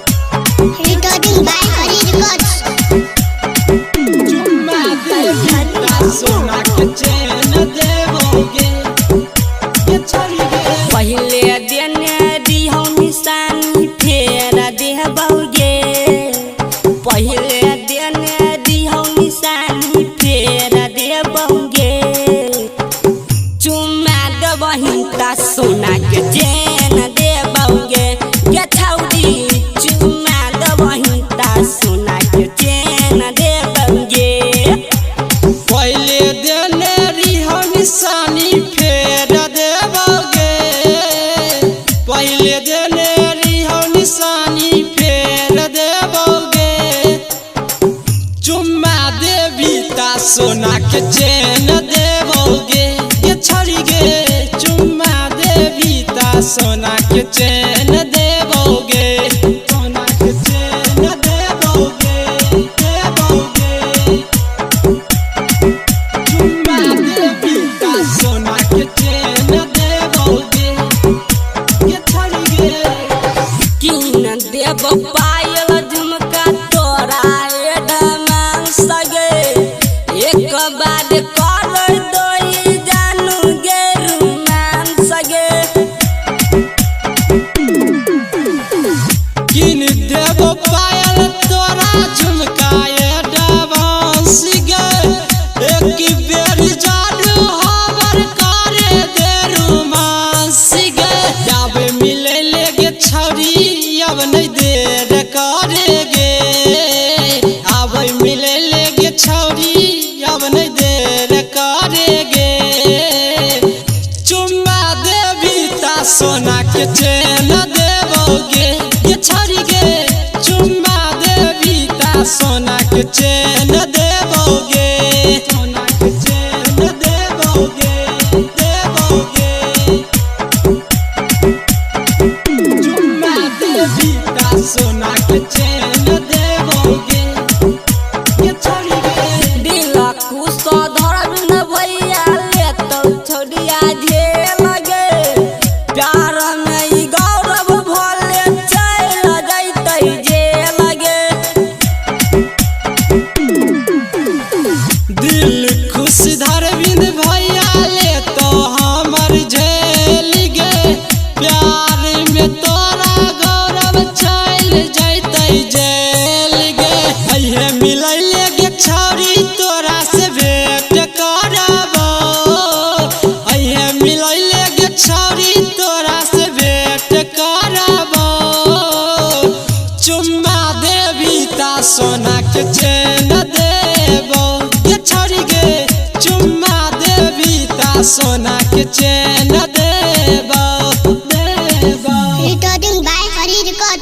Recording by Hari Records. चुम्मा दे सोना के चैन देवोगे ये चलिए पहले देने दिहो निशानी फेर देबोगे पहले देने दिहो निशानी फेर देबोगे चुम्मा देबही त सोना के चैन देबोगे ये छौरी चुम्मा देबही त सोना के चैन देबोगे पहले देने रिहो निशानी फेर देवोगे पहले देने रिहो निशानी फेर देवोगे चुम्मा देवी ता सोना के चैन देवोगे ये छोड़ी गे चुम्मा देवी ता सोना के चैन देवोगे सोना के चैन देवोगे देवोगे चुम्मा देवी ता सोना के चैन देवोगे ये छोड़ी गे किन देव पायल झुमका तोरा एडमान सगे एक बार कर दोई जानू गे रुमान सगे किन देव पायल तोरा झुमकाए डांस गे एक बेर जादू हवर करे दे रोमांस गे जब मिले लेगे छौरी अब नहीं देर करे गे अब मिले लेगे छौरी अब नहीं देर करे गे चुम्मा देवी ता सोना के चैन देवोगे ये छोड़ी गे चुम्मा देवी ता सोना के चैन देवोगे सोना के चैन देवोगे देवोगे चुम्मा देवी ता सोना के चैन देवोगे ये छोड़ी गे दिल खुश धरम न भैया ले तो छोड़िया जे लगे प्यार में ई गौरव भोले चल जैतै जे लगे दिल खुश धरविंद भैया ले तो हमर झेल गे प्यार में तोरा गौरव चल जैतै जेल गे अइहे मिलै लेगे छौरी तोरा से भेंट करबो अइहे मिलै लेगे छौरी तोरा से भेंट करबो चुम्मा देवी ता सोना के चैन देबो ये छोड़ी गे चुम्मा देवी ता सोना के चैन देबो देबो Recording by Hari Records.